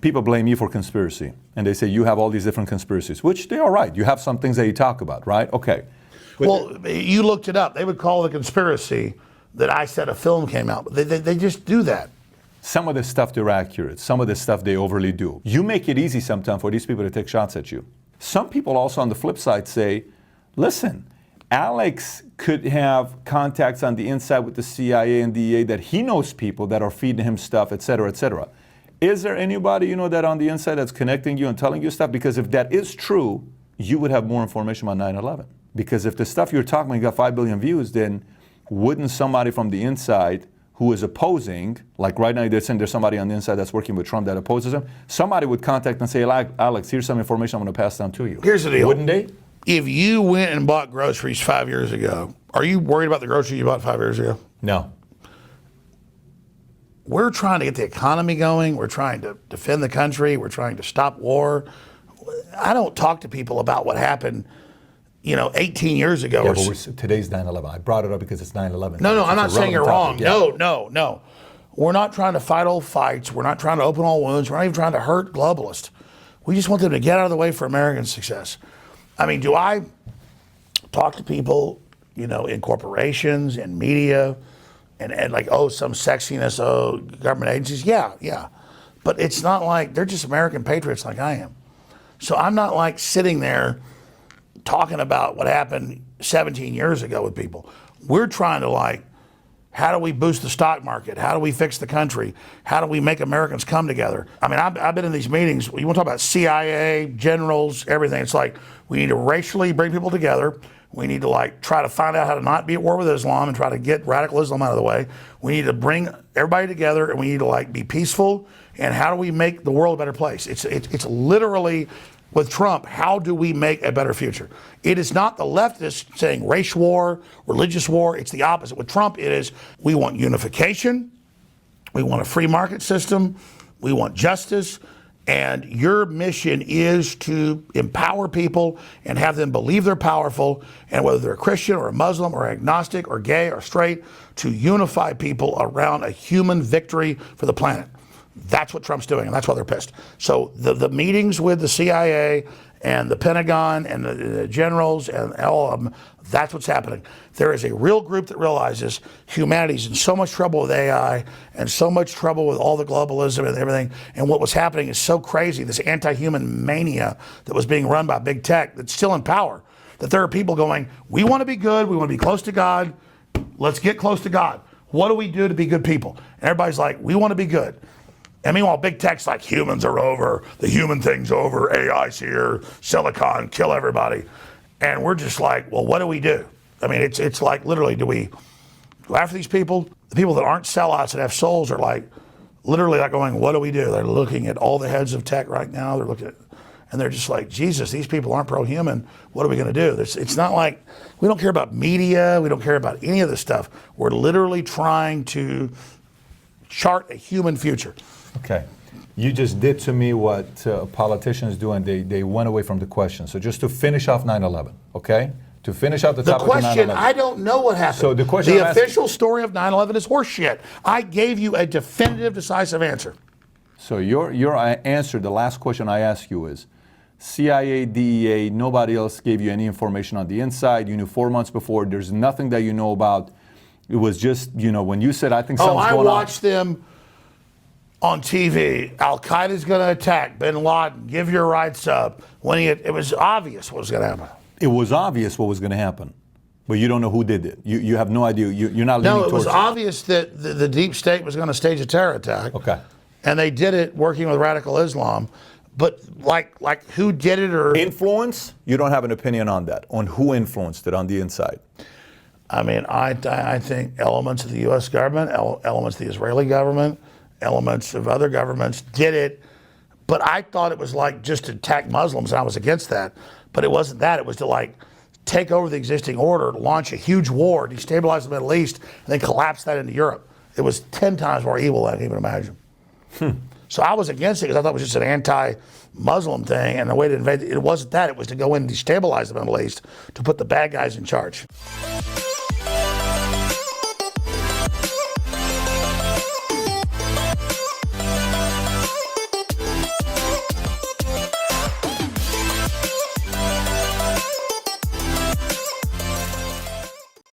People blame you for conspiracy, and they say you have all these different conspiracies, which they are right. You have some things that you talk about, right? Okay. Well, you looked it up. They would call it a conspiracy that I said a film came out. They just do that. Some of the stuff they're accurate. Some of the stuff they overly do. You make it easy sometimes for these people to take shots at you. Some people also on the flip side say, listen, Alex could have contacts on the inside with the CIA and DEA that he knows people that are feeding him stuff, et cetera, et cetera. Is there anybody you know that on the inside that's connecting you and telling you stuff? Because if that is true, you would have more information about 9/11. Because if the stuff you're talking about, you got 5 billion views, then wouldn't somebody from the inside who is opposing, like right now they're saying there's somebody on the inside that's working with Trump that opposes him, somebody would contact and say, Alex, here's some information I'm going to pass down to you. Here's the deal. Wouldn't they? If you went and bought groceries 5 years ago, are you worried about the groceries you bought 5 years ago? No. We're trying to get the economy going. We're trying to defend the country. We're trying to stop war. I don't talk to people about what happened 18 years ago. Yeah, but today's 9/11. I brought it up because it's 9/11. No, I'm not saying you're wrong. Yeah. No. We're not trying to fight old fights. We're not trying to open all wounds. We're not even trying to hurt globalists. We just want them to get out of the way for American success. I mean, do I talk to people, in corporations and media and like, some sexiness, government agencies? Yeah. But it's not like they're just American patriots like I am. So I'm not like sitting there talking about what happened 17 years ago with people. We're trying to how do we boost the stock market? How do we fix the country? How do we make Americans come together? I mean, I've been in these meetings. You want to talk about CIA, generals, everything. It's like we need to racially bring people together. We need to try to find out how to not be at war with Islam and try to get radical Islam out of the way. We need to bring everybody together and we need to be peaceful. And how do we make the world a better place? It's literally, with Trump, how do we make a better future? It is not the leftists saying race war, religious war. It's the opposite. With Trump, it is we want unification, we want a free market system, we want justice, and your mission is to empower people and have them believe they're powerful, and whether they're a Christian or a Muslim or agnostic or gay or straight, to unify people around a human victory for the planet. That's what Trump's doing, and that's why they're pissed. So the meetings with the CIA and the Pentagon and the generals and all of them, that's what's happening. There is a real group that realizes humanity's in so much trouble with AI and so much trouble with all the globalism and everything, and what was happening is so crazy, this anti-human mania that was being run by big tech that's still in power, that there are people going, we want to be good, we want to be close to God, let's get close to God. What do we do to be good people? And everybody's like, we want to be good. And meanwhile, big tech's like, humans are over, the human thing's over, AI's here, Silicon, kill everybody. And we're just like, well, what do we do? I mean, it's like literally, do we go after these people? The people that aren't sellouts and have souls are literally going, what do we do? They're looking at all the heads of tech right now. They're looking at, and they're just like, Jesus, these people aren't pro-human. What are we going to do? It's not like, we don't care about media. We don't care about any of this stuff. We're literally trying to chart a human future. Okay. You just did to me what politicians do, and they went away from the question. So just to finish off 9/11, okay? To finish out the topic of 9/11. The question, I don't know what happened. So the question the official story of 9/11 is horseshit. I gave you a definitive, decisive answer. So your answer, the last question I asked you is, CIA, DEA, nobody else gave you any information on the inside. You knew 4 months before. There's nothing that you know about. It was just, when you said, I think something's going on. I watched them on TV. Al-Qaeda's going to attack bin Laden. Give your rights up. It was obvious what was going to happen. It was obvious what was going to happen, but you don't know who did it. You have no idea. You're not leaning towards it. No, it was obvious that the deep state was going to stage a terror attack. Okay. And they did it working with radical Islam. But like who did it or... Influence? You don't have an opinion on that, on who influenced it on the inside. I mean, I think elements of the U.S. government, elements of the Israeli government, elements of other governments did it, but I thought it was just to attack Muslims, and I was against that. But it wasn't that. It was to take over the existing order, launch a huge war, destabilize the Middle East, and then collapse that into Europe. It was 10 times more evil than I can even imagine. So I was against it because I thought it was just an anti-Muslim thing, and the way to invade it wasn't that. It was to go in and destabilize the Middle East, to put the bad guys in charge.